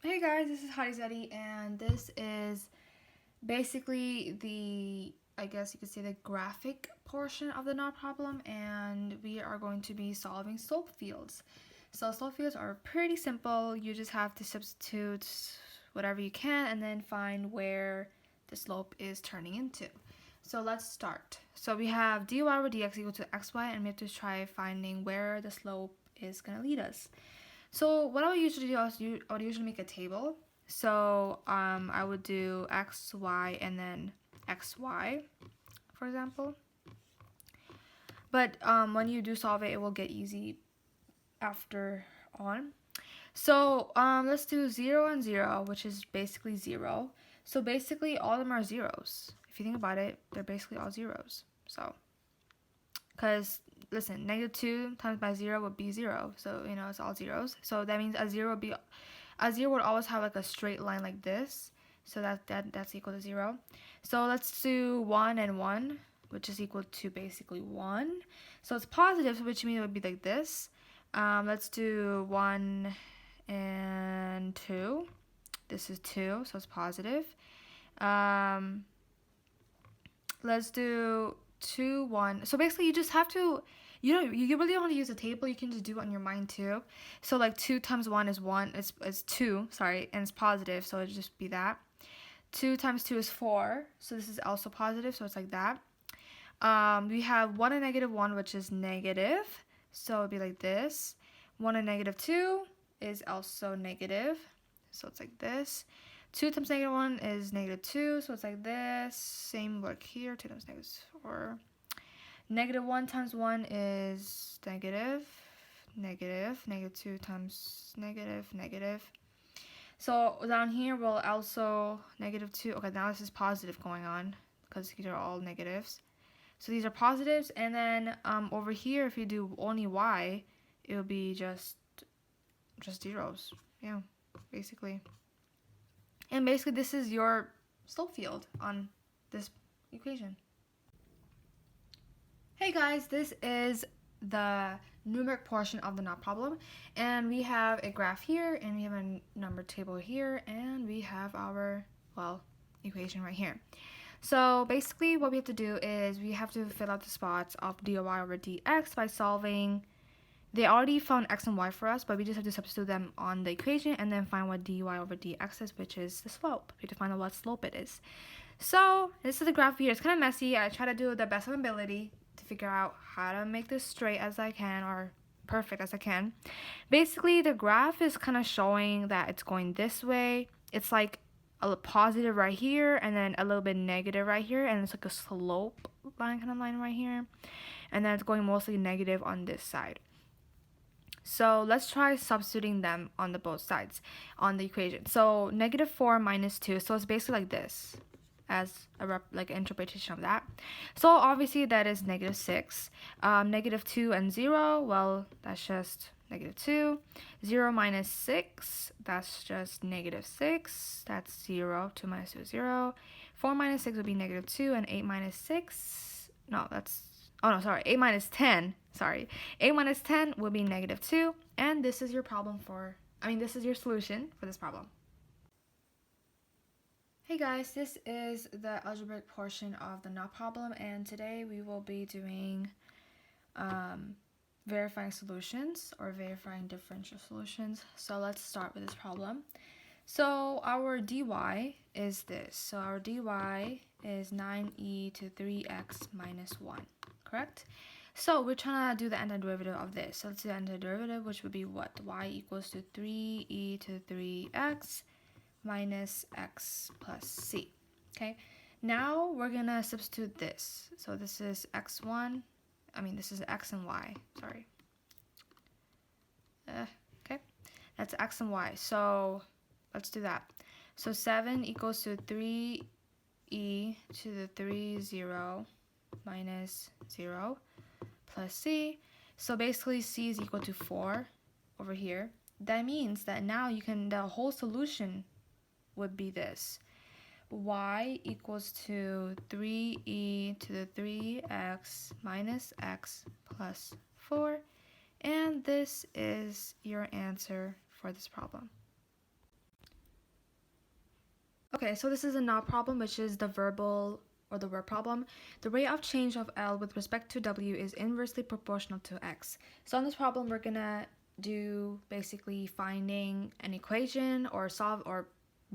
Hey guys, this is Zaidi, and this is basically I guess you could say the graphic portion of the knot problem, and we are going to be solving slope fields. So slope fields are pretty simple. You just have to substitute whatever you can and then find where the slope is turning into. So let's start. So we have dy over dx equal to xy, and we have to try finding where the slope is going to lead us. So what I would usually do is I would usually make a table. So I would do x, y, and then xy, for example. But when you do solve it, it will get easy after on. So let's do 0 and 0, which is basically 0. So basically all of them are zeros. If you think about it, they're basically all zeros. So, because listen, -2 times by 0 would be 0. So, it's all zeros. So that means a 0 would always have like a straight line like this. So that's equal to 0. So let's do 1 and 1, which is equal to basically 1. So it's positive, which means it would be like this. Let's do 1 and 2. This is 2, so it's positive. Let's do 2, 1. So basically you just have to, you really don't want to use a table. You can just do it on your mind too. So like 2 times 1 is 1. It's 2, sorry, and it's positive, so it'd just be that. 2 times 2 is 4, so this is also positive, so it's like that. We have 1 and -1, which is negative, so it'd be like this. 1 and -2 is also negative, so it's like this. 2 times -1 is -2, so it's like this. Same work here, 2 times -4. -1 times 1 is negative, -2 times negative. So down here we'll also -2. Okay, now this is positive going on because these are all negatives. So these are positives, and then over here, if you do only y, it will be just zeros. Yeah, basically. And basically, this is your slope field on this equation. Hey guys, this is the numeric portion of the knot problem, and we have a graph here, and we have a number table here, and we have our, equation right here. So basically what we have to do is we have to fill out the spots of dy over dx by solving. They already found x and y for us, but we just have to substitute them on the equation and then find what dy over dx is, which is the slope. We have to find out what slope it is. So this is the graph here. It's kind of messy. I try to do the best of my ability to figure out how to make this straight as I can, or perfect as I can. Basically, the graph is kind of showing that it's going this way. It's like a positive right here, and then a little bit negative right here, and it's like a slope line kind of line right here, and then it's going mostly negative on this side. So let's try substituting them on the both sides on the equation. So -4 minus 2, so it's basically like this as a like an interpretation of that. So obviously that is -6. -2 and 0, well, that's just -2. 0 minus 6, that's just -6. That's 0. 2 minus 2 is 0. 4 minus 6 would be -2, and 8 minus 6, no, that's, oh no, sorry, 8 minus 10, sorry. 8 minus 10 would be -2, and this is your problem this is your solution for this problem. Hey guys, this is the algebraic portion of the knot problem, and today we will be doing verifying solutions or verifying differential solutions. So let's start with this problem. So our dy is this. So our dy is 9e to 3x minus 1, correct? So we're trying to do the antiderivative of this. So let's do the antiderivative, which would be what? Y equals to 3e to 3x minus x plus c. Okay, now we're gonna substitute this. So this is x1, this is x and y, sorry. Okay, that's x and y. So let's do that. So 7 equals to 3e to the 0 minus 0 plus c. So basically c is equal to 4 over here. That means that now the whole solution would be this. Y equals to 3e to the 3x minus x plus 4. And this is your answer for this problem. Okay, so this is a NOW problem, which is the verbal or the word problem. The rate of change of L with respect to W is inversely proportional to X. So on this problem, we're gonna do basically finding an equation or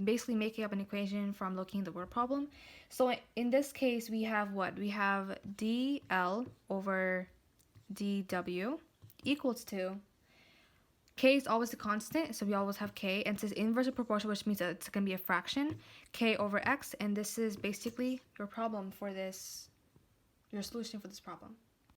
basically making up an equation from looking at the word problem. So in this case, we have what? We have dl over dw equals to k is always a constant, so we always have k, and it says inverse of proportion, which means that it's going to be a fraction, k over x, and this is basically your problem for this, your solution for this problem.